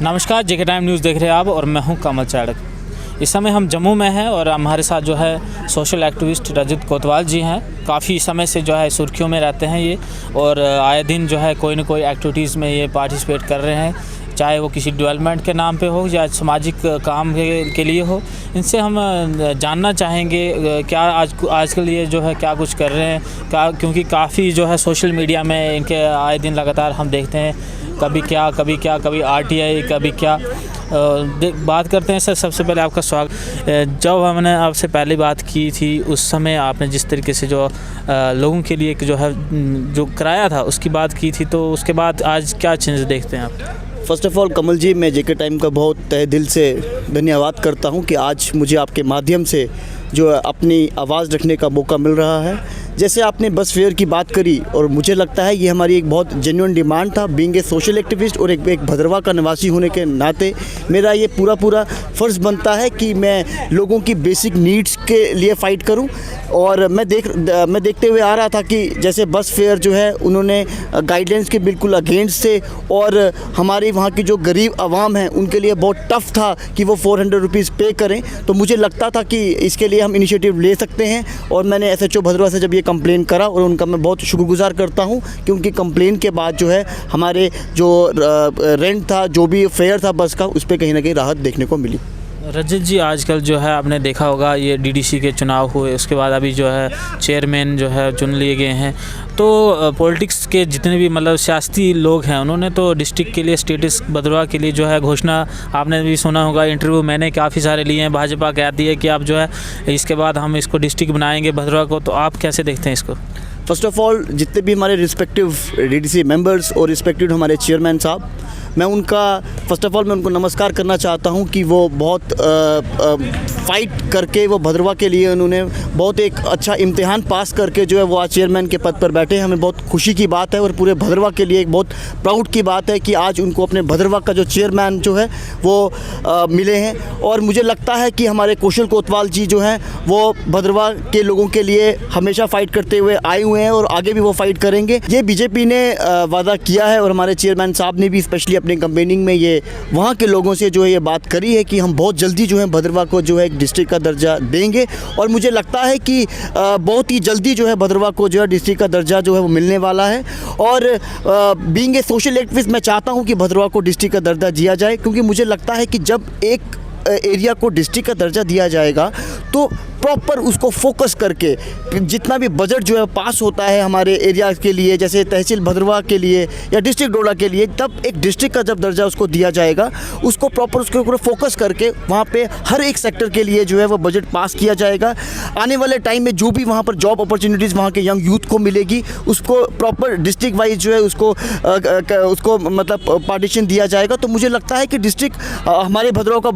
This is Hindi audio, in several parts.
नमस्कार, जेके टाइम न्यूज़ देख रहे हैं आप और मैं हूं कमल चाड़क। इस समय हम जम्मू में हैं और हमारे साथ जो है सोशल एक्टिविस्ट रजत कोतवाल जी हैं। काफ़ी समय से जो है सुर्खियों में रहते हैं ये, और आए दिन जो है कोई न कोई एक्टिविटीज़ में ये पार्टिसिपेट कर रहे हैं, चाहे वो किसी डेवलपमेंट के नाम पे हो या सामाजिक काम के लिए हो। इनसे हम जानना चाहेंगे क्या आजकल ये जो है क्या कुछ कर रहे हैं, क्योंकि काफ़ी जो है सोशल मीडिया में इनके आए दिन लगातार हम देखते हैं कभी कभी आरटीआई, कभी क्या। बात करते हैं सर, सबसे पहले आपका स्वागत। जब हमने आपसे पहली बात की थी उस समय आपने जिस तरीके से जो लोगों के लिए जो है जो कराया था उसकी बात की थी, तो उसके बाद आज क्या चेंज देखते हैं आप? फ़र्स्ट ऑफ़ ऑल कमल जी, मैं जेके टाइम का बहुत तहे दिल से धन्यवाद करता हूं कि आज मुझे आपके माध्यम से जो अपनी आवाज़ रखने का मौका मिल रहा है। जैसे आपने बस फेयर की बात करी, और मुझे लगता है ये हमारी एक बहुत जेन्युइन डिमांड था। बीइंग ए सोशल एक्टिविस्ट और एक भद्रवाह का निवासी होने के नाते मेरा ये पूरा फ़र्ज़ बनता है कि मैं लोगों की बेसिक नीड्स के लिए फ़ाइट करूं। और मैं देखते हुए आ रहा था कि जैसे बस फेयर जो है उन्होंने गाइडलाइंस के बिल्कुल अगेंस्ट थे, और हमारे वहाँ की जो गरीब आवाम है उनके लिए बहुत टफ़ था कि वो 400 रुपीज़ पे करें। तो मुझे लगता था कि इसके लिए हम इनिशिएटिव ले सकते हैं, और मैंने SHO भद्रवाह से जब ये कंप्लेन करा, और उनका मैं बहुत शुक्रगुजार करता हूं कि उनकी कंप्लेन के बाद जो है हमारे जो रेंट था, जो भी फेयर था बस का, उस पर कहीं ना कहीं राहत देखने को मिली। रजत जी, आजकल जो है आपने देखा होगा ये DDC के चुनाव हुए, उसके बाद अभी जो है चेयरमैन जो है चुन लिए गए हैं। तो पॉलिटिक्स के जितने भी मतलब सियासी लोग हैं उन्होंने तो डिस्ट्रिक्ट के लिए स्टेटस भद्रवाह के लिए जो है घोषणा, आपने भी सुना होगा, इंटरव्यू मैंने काफ़ी सारे लिए हैं। भाजपा कहती है कि आप जो है इसके बाद हम इसको डिस्ट्रिक्ट बनाएंगे भद्रवाह को, तो आप कैसे देखते हैं इसको? फ़र्स्ट ऑफ़ ऑल जितने भी हमारे रिस्पेक्टिव DDC मेंबर्स और रिस्पेक्टिव हमारे चेयरमैन साहब, मैं उनका फ़र्स्ट ऑफ़ ऑल मैं उनको नमस्कार करना चाहता हूं कि वो बहुत फ़ाइट करके वो भद्रवाह के लिए उन्होंने बहुत एक अच्छा इम्तिहान पास करके जो है वो आज चेयरमैन के पद पर बैठे हैं। हमें बहुत खुशी की बात है और पूरे भद्रवाह के लिए एक बहुत प्राउड की बात है कि आज उनको अपने भद्रवाह का जो चेयरमैन जो है वो मिले हैं। और मुझे लगता है कि हमारे कौशल कोतवाल जी जो हैं वो भद्रवाह के लोगों के लिए हमेशा फ़ाइट करते हुए आए हुए हैं और आगे भी वो फ़ाइट करेंगे। ये BJP ने वादा किया है, और हमारे चेयरमैन साहब ने भी स्पेशली अपने कैंपेनिंग में ये वहाँ के लोगों से जो है ये बात करी है कि हम बहुत जल्दी जो है भद्रवाह को जो है एक डिस्ट्रिक्ट का दर्जा देंगे। और मुझे लगता है कि बहुत ही जल्दी जो है भद्रवाह को जो है डिस्ट्रिक्ट का दर्जा जो है वो मिलने वाला है। और बीइंग ए सोशल एक्टिविस्ट मैं चाहता हूँ कि भद्रवाह को डिस्ट्रिक्ट का दर्जा दिया जाए, क्योंकि मुझे लगता है कि जब एक एरिया को डिस्ट्रिक्ट का दर्जा दिया जाएगा तो प्रॉपर उसको फोकस करके जितना भी बजट जो है पास होता है हमारे एरिया के लिए, जैसे तहसील भद्रवाह के लिए या डिस्ट्रिक्ट डोडा के लिए, तब एक डिस्ट्रिक्ट का जब दर्जा उसको दिया जाएगा उसको प्रॉपर उसके ऊपर फोकस करके वहाँ पे हर एक सेक्टर के लिए जो है वो बजट पास किया जाएगा। आने वाले टाइम में जो भी वहाँ पर जॉब अपॉर्चुनिटीज़ वहाँ के यंग यूथ को मिलेगी उसको प्रॉपर डिस्ट्रिक्ट वाइज जो है उसको मतलब पार्टीशन दिया जाएगा। तो मुझे लगता है कि डिस्ट्रिक्ट हमारे भद्रवाह का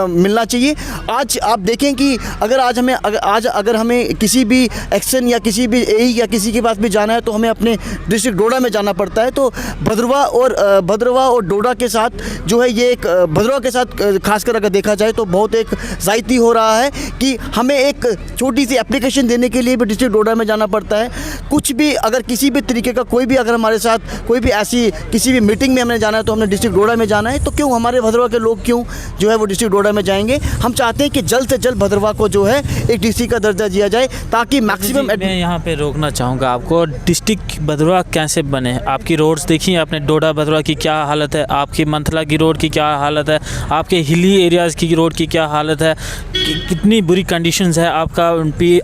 मिलना चाहिए। आज आप देखें कि अगर हमें किसी भी एक्शन या किसी भी AE या किसी के पास भी जाना है तो हमें अपने डिस्ट्रिक्ट डोडा में जाना पड़ता है। तो भद्रवाह और डोडा के साथ जो है ये एक भद्रवाह के साथ खासकर अगर देखा जाए तो बहुत एक ज़ायती हो रहा है कि हमें एक छोटी सी एप्लीकेशन देने के लिए भी डिस्ट्रिक्ट डोडा में जाना पड़ता है। कुछ भी अगर किसी भी तरीके का कोई भी अगर हमारे साथ कोई भी ऐसी किसी भी मीटिंग में हमें जाना है तो हमने डिस्ट्रिक्ट डोडा में जाना है। तो क्यों हमारे भद्रवाह के लोग क्यों जो है वो डिस्ट्रिक्ट डोडा में जाएंगे? हम चाहते हैं कि जल्द से जल्द भद्रवाह को जो है एक डिस्ट्रिक्ट का दर्जा दिया जाए ताकि मैक्सिमम। मैं यहाँ पे रोकना चाहूँगा आपको, डिस्ट्रिक्ट भद्रवाह कैसे बने? आपकी रोड्स देखी आपने, डोडा भद्रवाह की क्या हालत है, आपकी मंथला की रोड की क्या हालत है, आपके हिली एरियाज़ की रोड की क्या हालत है, कितनी बुरी कंडीशंस है। आपका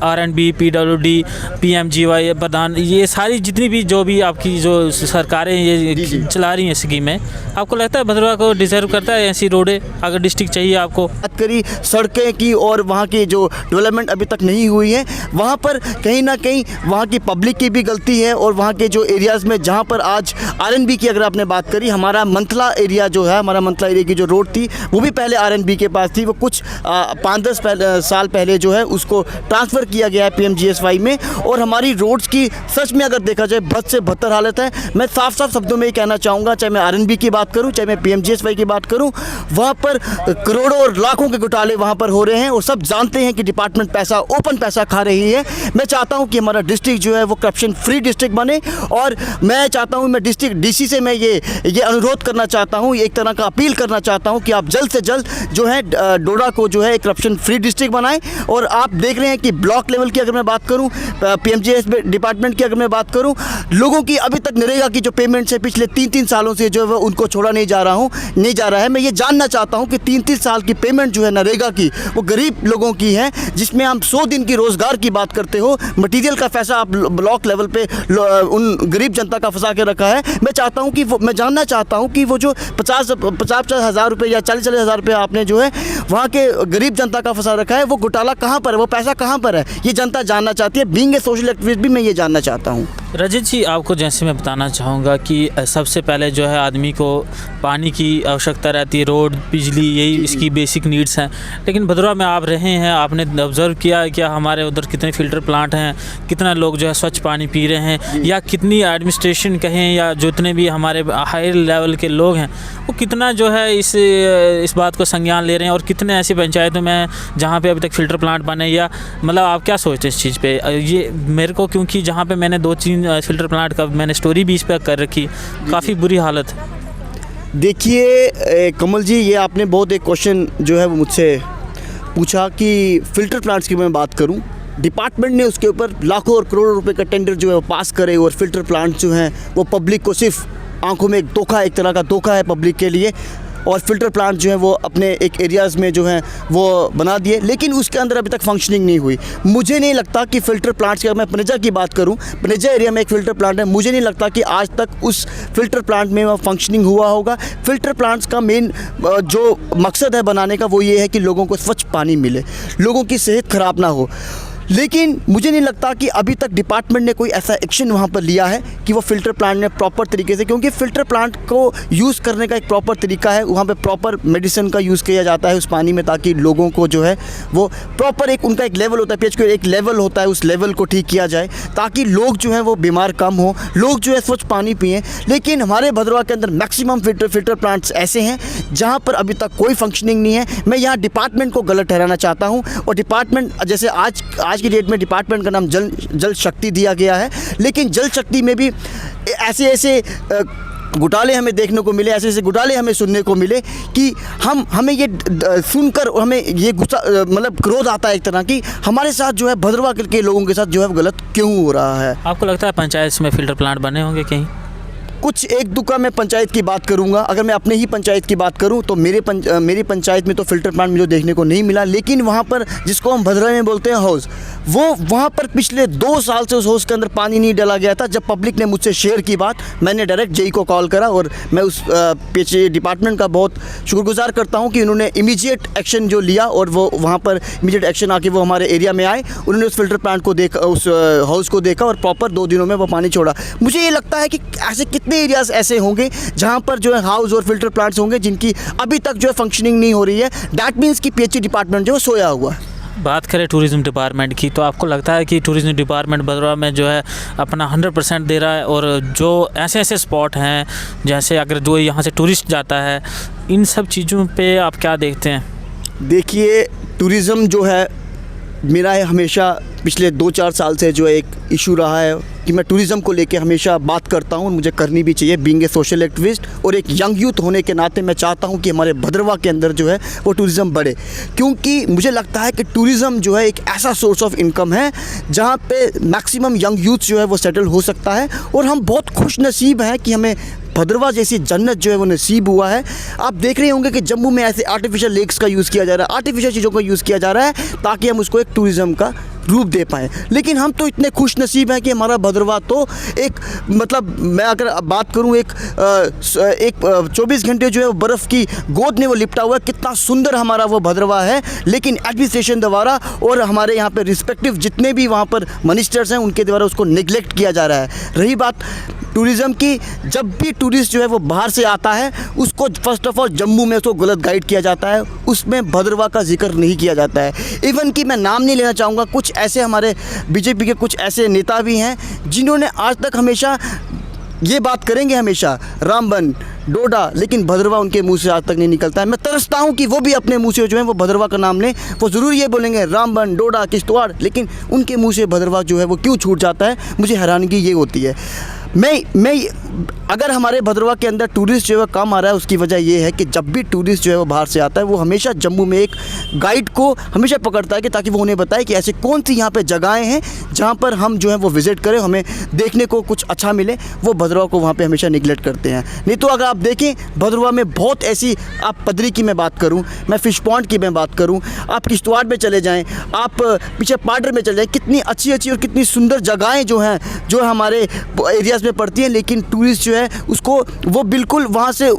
R&B, PWD, PMGY प्रधान, ये सारी जितनी भी जो भी आपकी जो सरकारें ये चला रही हैं स्कीमें, आपको लगता है भद्रवाह को डिजर्व करता है ऐसी रोडें अगर डिस्ट्रिक्ट चाहिए आपको? बात करी सड़कें की और वहाँ की जो डेवलपमेंट अभी तक नहीं हुई है, वहाँ पर कहीं ना कहीं वहाँ की पब्लिक की भी गलती है। और वहाँ के जो एरियाज़ में जहाँ पर आज R&B की अगर आपने बात करी, हमारा मंथला एरिया जो है, हमारा मंथला एरिया की जो रोड थी वो भी पहले R&B के पास थी, वो कुछ 5-10 साल पहले जो है उसको ट्रांसफ़र किया गया है PMGSY में। और हमारी रोड्स की सच में अगर देखा जाए बद से बदतर हालत है। मैं साफ शब्दों में ये कहना चाहूँगा, चाहे मैं R&B की बात करूँ चाहे मैं PMGSY की बात करूँ, वहाँ पर करोड़ों और लाखों के घोटाले वहाँ पर हो रहे हैं और सब जानते हैं कि डिपार्टमेंट पैसा ओपन पैसा खा रही है। मैं चाहता हूँ कि हमारा डिस्ट्रिक्ट जो है वो करप्शन फ्री डिस्ट्रिक्ट बने, और मैं चाहता हूँ, मैं डिस्ट्रिक्ट डीसी से मैं ये अनुरोध करना चाहता हूँ, एक तरह का अपील करना चाहता हूँ कि आप जल्द से जल्द जो है डोडा को जो है एक करप्शन फ्री डिस्ट्रिक्ट बनाएं। और आप देख रहे हैं कि ब्लॉक लेवल की अगर मैं बात करूँ, पीएमजीएस डिपार्टमेंट की अगर मैं बात करूँ, लोगों की अभी तक नरेगा की जो पेमेंट्स है पिछले 3-3 सालों से जो है वो उनको छोड़ा नहीं जा रहा है। मैं ये जानना चाहता हूँ कि 3-3 साल की पेमेंट जो है नरेगा की वो गरीब लोगों की है, जिसमें हम 100 दिन की रोज़गार की बात करते हो, मटीरियल का पैसा आप ब्लॉक लेवल पे उन गरीब जनता का फंसा के रखा है। मैं चाहता हूँ कि मैं जानना चाहता हूँ कि वो जो 50 हज़ार रुपये या 40 हज़ार रुपये आपने जो है वहाँ के गरीब जनता का फंसा रखा है, वो घोटाला कहाँ पर है, वो पैसा कहाँ पर है, ये जनता जानना चाहती है। बीइंग ए सोशल एक्टिविस्ट भी मैं ये जानना चाहता हूँ। रजत जी, आपको जैसे मैं बताना चाहूँगा कि सबसे पहले जो है आदमी को पानी की आवश्यकता रहती है, रोड, बिजली, यही इसकी बेसिक नीड्स हैं। लेकिन भदरवा में आप रहे हैं, आपने ऑब्ज़र्व किया है क्या हमारे उधर कितने फ़िल्टर प्लांट हैं, कितना लोग जो है स्वच्छ पानी पी रहे हैं, या कितनी एडमिनिस्ट्रेशन कहें या जितने भी हमारे हाई लेवल के लोग हैं वो कितना जो है इस बात को संज्ञान ले रहे हैं, और कितने ऐसी पंचायतों में जहाँ पे अभी तक फ़िल्टर प्लांट बने, या मतलब आप क्या सोचते हैं इस चीज़ पे? ये मेरे को, क्योंकि जहाँ पे मैंने 2-3 फ़िल्टर प्लांट का मैंने स्टोरी भी इस पर कर रखी, काफ़ी बुरी हालत है। देखिए कमल जी, ये आपने बहुत एक क्वेश्चन जो है वो मुझसे पूछा कि फ़िल्टर प्लांट्स की मैं बात करूं। डिपार्टमेंट ने उसके ऊपर लाखों और करोड़ों रुपए का टेंडर जो है वो पास करे, और फ़िल्टर प्लांट जो हैं वो पब्लिक को सिर्फ आंखों में एक धोखा, एक तरह का धोखा है पब्लिक के लिए। और फ़िल्टर प्लांट जो है वो अपने एक एरियाज़ में जो है वो बना दिए, लेकिन उसके अंदर अभी तक फंक्शनिंग नहीं हुई। मुझे नहीं लगता कि फ़िल्टर प्लांट्स की, अगर मैं पनेजा की बात करूं, पनेजा एरिया में एक फ़िल्टर प्लांट है, मुझे नहीं लगता कि आज तक उस फ़िल्टर प्लांट में वो फंक्शनिंग हुआ होगा। फ़िल्टर प्लांट्स का मेन जो मकसद है बनाने का वो ये है कि लोगों को स्वच्छ पानी मिले, लोगों की सेहत ख़राब ना हो। लेकिन मुझे नहीं लगता कि अभी तक डिपार्टमेंट ने कोई ऐसा एक्शन वहाँ पर लिया है कि वो फ़िल्टर प्लांट ने प्रॉपर तरीके से, क्योंकि फ़िल्टर प्लांट को यूज़ करने का एक प्रॉपर तरीका है, वहाँ पे प्रॉपर मेडिसिन का यूज़ किया जाता है उस पानी में, ताकि लोगों को जो है वो प्रॉपर एक उनका एक लेवल होता है, पीएच का एक लेवल होता है, उस लेवल को ठीक किया जाए ताकि लोग जो हैं वो बीमार कम हो, लोग जो है स्वच्छ पानी पिएँ। लेकिन हमारे भदरवा के अंदर मैक्सिमम फ़िल्टर प्लांट्स ऐसे हैं जहाँ पर अभी तक कोई फंक्शनिंग नहीं है। मैं यहाँ डिपार्टमेंट को गलत ठहराना चाहता हूँ, और डिपार्टमेंट जैसे आज की डेट में डिपार्टमेंट का नाम जल शक्ति दिया गया है, लेकिन जल शक्ति में भी ऐसे घोटाले हमें देखने को मिले, ऐसे घोटाले हमें सुनने को मिले कि हमें ये सुनकर हमें ये गुस्सा, मतलब क्रोध आता है एक तरह की, हमारे साथ जो है भदरवा के लोगों के साथ जो है गलत क्यों हो रहा है। आपको लगता है पंचायत में फ़िल्टर प्लांट बने होंगे कहीं? कुछ एक दो का मैं पंचायत की बात करूंगा। अगर मैं अपने ही पंचायत की बात करूं तो मेरी पंचायत में तो फ़िल्टर प्लांट मुझे देखने को नहीं मिला, लेकिन वहां पर जिसको हम भदरवा में बोलते हैं हाउस, वो वहां पर पिछले 2 साल से उस हाउस के अंदर पानी नहीं डाला गया था। जब पब्लिक ने मुझसे शेयर की बात, मैंने डायरेक्ट जेई को कॉल करा, और मैं उस पीएचई डिपार्टमेंट का बहुत शुक्रगुजार करता हूँ कि उन्होंने इमीडिएट एक्शन जो लिया, और वो वहाँ पर इमीडिएट एक्शन आके वो हमारे एरिया में आए, उन्होंने उस फ़िल्टर प्लांट को देखा, उस हाउस को देखा, और प्रॉपर 2 दिनों में वो पानी छोड़ा। मुझे ये लगता है कि ऐसे कितने एरियाज़ ऐसे होंगे जहां पर जो है हाउस और फ़िल्टर प्लांट्स होंगे जिनकी अभी तक जो है फंक्शनिंग नहीं हो रही है। दैट मीन्स कि पीएचई डिपार्टमेंट जो है सोया हुआ है। बात करें टूरिज़्म डिपार्टमेंट की, तो आपको लगता है कि टूरिज़्म डिपार्टमेंट भदरवा में जो है अपना 100% दे रहा है, और जो ऐसे स्पॉट हैं जैसे अगर जो यहाँ से टूरिस्ट जाता है, इन सब चीज़ों पे आप क्या देखते हैं? देखिए, टूरिज़्म जो है मेरा है हमेशा पिछले 2-4 साल से जो एक इशू रहा है कि मैं टूरिज़्म को लेके हमेशा बात करता हूँ, मुझे करनी भी चाहिए बीइंग ए सोशल एक्टिविस्ट, और एक यंग यूथ होने के नाते मैं चाहता हूँ कि हमारे भदरवा के अंदर जो है वो टूरिज़्म बढ़े, क्योंकि मुझे लगता है कि टूरिज़्म जो है एक ऐसा सोर्स ऑफ इनकम है जहाँ पे मैक्सिमम यंग यूथ जो है वो सेटल हो सकता है। और हम बहुत खुश नसीब हैं कि हमें भदरवा जैसी जन्नत जो है वो नसीब हुआ है। आप देख रहे होंगे कि जम्मू में ऐसे आर्टिफिशियल लेक्स का यूज़ किया जा रहा है, आर्टिफिशियल चीज़ों का यूज़ किया जा रहा है ताकि हम उसको एक टूरिज़्म का रूप दे पाएँ। लेकिन हम तो इतने खुश नसीब हैं कि हमारा भदरवा तो एक, मतलब मैं अगर बात करूं, एक 24 घंटे जो है वो बर्फ़ की गोद में वो लिपटा हुआ है, कितना सुंदर हमारा वो भदरवा है। लेकिन एडमिनिस्ट्रेशन द्वारा और हमारे यहाँ पे रिस्पेक्टिव जितने भी वहाँ पर मिनिस्टर्स हैं उनके द्वारा उसको निगलेक्ट किया जा रहा है। रही बात टूरिज़्म की, जब भी टूरिस्ट जो है वो बाहर से आता है उसको फर्स्ट ऑफ ऑल जम्मू में उसको गलत गाइड किया जाता है, उसमें भदरवा का जिक्र नहीं किया जाता है। इवन कि मैं नाम नहीं लेना चाहूँगा, कुछ ऐसे हमारे बीजेपी के कुछ ऐसे नेता भी हैं जिन्होंने आज तक हमेशा ये बात करेंगे हमेशा रामबन, डोडा, लेकिन भद्रवाह उनके मुंह से आज तक नहीं निकलता है। मैं तरसता हूँ कि वो भी अपने मुंह से जो है वो भद्रवाह का नाम लें। वो ज़रूर ये बोलेंगे रामबन, डोडा, किश्तवाड़, लेकिन उनके मुंह से भद्रवाह जो है वो क्यों छूट जाता है, मुझे हैरानगी ये होती है। मैं अगर हमारे भद्रवाह के अंदर टूरिस्ट जो है कम आ रहा है, उसकी वजह ये है कि जब भी टूरिस्ट जो है वो बाहर से आता है, वो हमेशा जम्मू में एक गाइड को हमेशा पकड़ता है कि ताकि वो उन्हें बताए कि ऐसे कौन सी यहाँ पे जगहें हैं जहाँ पर हम जो है वो विज़िट करें, हमें देखने को कुछ अच्छा मिले। वो भद्रवाह को वहाँ पे हमेशा निगलेक्ट करते हैं। नहीं तो अगर आप देखें भद्रवाह में बहुत ऐसी, आप पदरी की मैं बात करूँ, मैं फ़िश पॉन्ड की मैं बात करूँ, आप किश्तवाड़ में चले जाएँ, आप पीछे पाडर में चले जाएँ, कितनी अच्छी अच्छी और कितनी सुंदर जगहें जो हैं जो हमारे एरियाज़ में पड़ती हैं। लेकिन टूरिस्ट जो है उसको वो बिल्कुल वहाँ से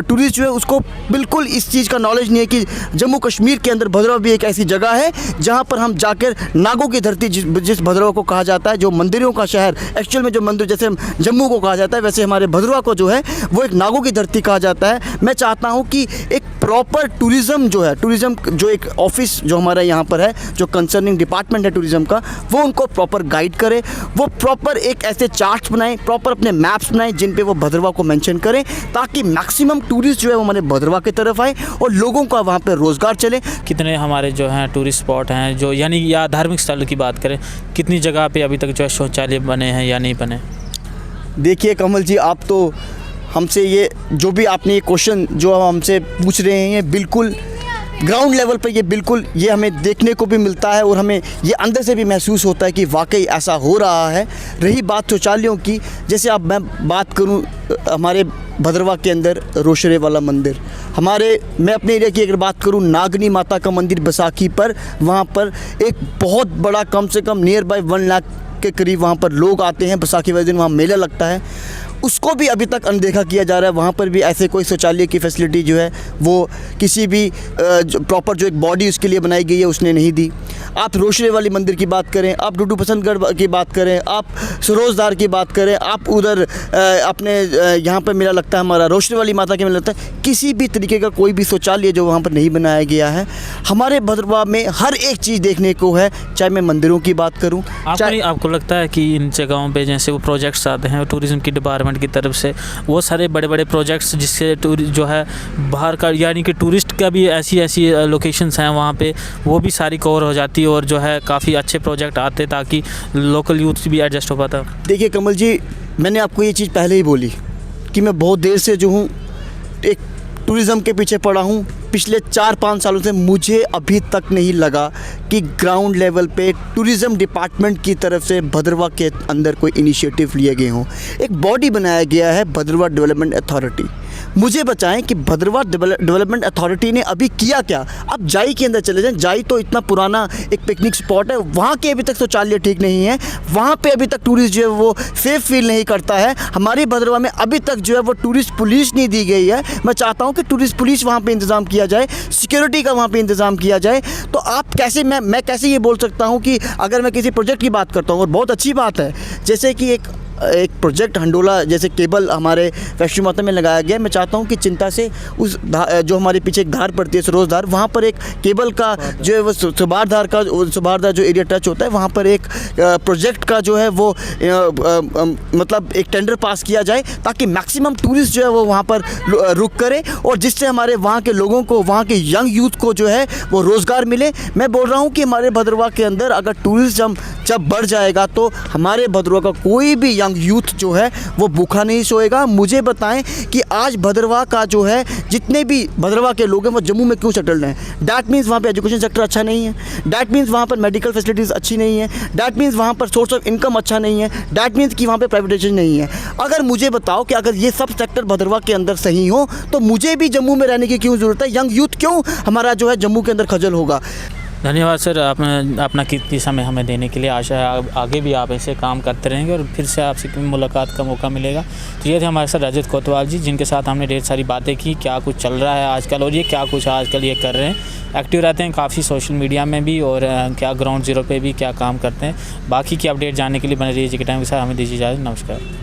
टूरिस्ट जो है उसको बिल्कुल इस चीज़ का नॉलेज नहीं है कि जम्मू कश्मीर के अंदर भद्रवाह भी एक ऐसी जगह है जहाँ पर हम जाकर नागों की धरती, जिस भद्रवाह को कहा जाता है, जो मंदिरों का शहर, एक्चुअल में जो मंदिर जैसे जम्मू को कहा जाता है, वैसे हमारे भद्रवाह को जो है वो एक नागों की धरती कहा जाता है। मैं चाहता हूँ कि एक प्रॉपर टूरिज़्म जो है, टूरिज़्म जो एक ऑफिस जो हमारा यहाँ पर है, जो कंसर्निंग डिपार्टमेंट है टूरिज़्म का, वो उनको प्रॉपर गाइड करे, वो प्रॉपर एक ऐसे चार्ट्स बनाएं, प्रॉपर अपने मैप्स बनाएं जिन पे वो भद्रवाह को मेंशन करें, ताकि मैक्सिमम टूरिस्ट जो है वो हमारे भद्रवाह की तरफ आए और लोगों का वहाँ पे रोज़गार चले। कितने हमारे जो हैं टूरिस्ट स्पॉट हैं जो, यानी या धार्मिक स्थल की बात करें, कितनी जगह पे अभी तक जो है शौचालय बने हैं या नहीं बने? देखिए कमल जी, आप तो हमसे ये जो भी आपने ये क्वेश्चन जो हमसे पूछ रहे हैं, ये बिल्कुल ग्राउंड लेवल पे ये बिल्कुल ये हमें देखने को भी मिलता है और हमें ये अंदर से भी महसूस होता है कि वाकई ऐसा हो रहा है। रही बात शौचालयों की, जैसे अब मैं बात करूं हमारे भद्रवाह के अंदर रोशरे वाला मंदिर, मैं अपने एरिया की अगर बात करूं, नागनी माता का मंदिर बैसाखी पर, वहाँ पर एक बहुत बड़ा, कम से कम नियर बाय 1 लाख के करीब वहाँ पर लोग आते हैं। बैसाखी वाले दिन वहाँ मेला लगता है, उसको भी अभी तक अनदेखा किया जा रहा है। वहाँ पर भी ऐसे कोई शौचालय की फैसिलिटी जो है वो किसी भी प्रॉपर जो एक बॉडी उसके लिए बनाई गई है उसने नहीं दी। आप रोशरे वाली मंदिर की बात करें, आप डुडू बसंतगढ़ की बात करें, आप सरोजदार की बात करें, आप उधर अपने यहाँ पर मेला लगता है हमारा रोशरे वाली माता के मेला लगता है, किसी भी तरीके का कोई भी शौचालय जो वहाँ पर नहीं बनाया गया है। हमारे भद्रवाह में हर एक चीज़ देखने को है, चाहे मैं मंदिरों की बात करूँ। आपको लगता है कि इन जगहों पे जैसे वो प्रोजेक्ट्स आते हैं टूरिज़्म की डिपार्टमेंट की तरफ से, वो सारे बड़े बड़े प्रोजेक्ट्स जिससे जो है बाहर का, यानी कि टूरिस्ट का भी ऐसी लोकेशंस हैं वहाँ पे, वो भी सारी कवर हो जाती और जो है काफ़ी अच्छे प्रोजेक्ट आते ताकि लोकल यूथ भी एडजस्ट हो पाता? देखिए कमल जी, मैंने आपको ये चीज़ पहले ही बोली कि मैं बहुत देर से जो हूँ एक टूरिज़्म के पीछे पड़ा हूँ। पिछले 4-5 सालों से मुझे अभी तक नहीं लगा कि ग्राउंड लेवल पे टूरिज़्म डिपार्टमेंट की तरफ से भद्रवाह के अंदर कोई इनिशिएटिव लिए गए हों। एक बॉडी बनाया गया है भद्रवाह डेवलपमेंट अथॉरिटी। मुझे बताएं कि भद्रवाह डेवलपमेंट अथॉरिटी ने अभी किया क्या? अब जाई के अंदर चले जाएं, जाई तो इतना पुराना एक पिकनिक स्पॉट है, वहाँ के अभी तक शौचालय ठीक नहीं है, वहाँ पे अभी तक टूरिस्ट जो है वो सेफ़ फील नहीं करता है। हमारी भद्रवाह में अभी तक जो है वो टूरिस्ट पुलिस नहीं दी गई है। मैं चाहता हूँ कि टूरिस्ट पुलिस वहाँ पे इंतज़ाम किया जाए, सिक्योरिटी का वहाँ पे इंतज़ाम किया जाए। तो आप कैसे, मैं कैसे ये बोल सकता हूँ कि अगर मैं किसी प्रोजेक्ट की बात करता हूँ, और बहुत अच्छी बात है, जैसे कि एक प्रोजेक्ट हंडोला जैसे केबल हमारे वैष्णो माता में लगाया गया। मैं चाहता हूँ कि चिंता से उस जो हमारे पीछे एक धार पड़ती है सरोजधार, वहाँ पर एक केबल का जो है वो सुबारधार जो एरिया टच होता है, वहाँ पर एक प्रोजेक्ट का जो है वो मतलब एक टेंडर पास किया जाए ताकि मैक्सिमम टूरिस्ट जो है वो वहाँ पर रुक करे और जिससे हमारे वहाँ के लोगों को, वहाँ के यंग यूथ को जो है वो रोज़गार मिले। मैं बोल रहा हूँ कि हमारे भद्रवाह के अंदर अगर टूरिज़्म जब बढ़ जाएगा तो हमारे भद्रवाह का कोई भी यूथ जो है वो भूखा नहीं सोएगा। मुझे बताएं कि आज भद्रवाह का जो है जितने भी भद्रवाह के लोग हैं वो जम्मू में क्यों सेटल्ड हैं? डैट मीन्स वहाँ पे एजुकेशन सेक्टर अच्छा नहीं है, डैट मीन्स वहाँ पर मेडिकल फैसिलिटीज़ अच्छी नहीं है, डैट मीन्स वहाँ पर सोर्स ऑफ इनकम अच्छा नहीं है, डैट मीन्स कि वहाँ पे प्राइवेटाइजेशन नहीं है। अगर मुझे बताओ कि अगर ये सब सेक्टर भद्रवाह के अंदर सही हो तो मुझे भी जम्मू में रहने की क्यों ज़रूरत है? यंग यूथ क्यों हमारा जो है जम्मू के अंदर खजल होगा? धन्यवाद सर, आपने अपना कीमती समय हमें देने के लिए। आशा है आगे भी आप ऐसे काम करते रहेंगे और फिर से आपसे मुलाकात का मौका मिलेगा। तो ये थे हमारे साथ रजत कोतवाल जी, जिनके साथ हमने ढेर सारी बातें की, क्या कुछ चल रहा है आजकल और ये क्या कुछ आजकल ये कर रहे हैं। एक्टिव रहते हैं काफ़ी सोशल मीडिया में भी और क्या ग्राउंड ज़ीरो पे भी क्या काम करते हैं। बाकी की अपडेट जानने के लिए बने रहिए जी के टाइम के साथ। हमें दीजिए इजाज़त। नमस्कार।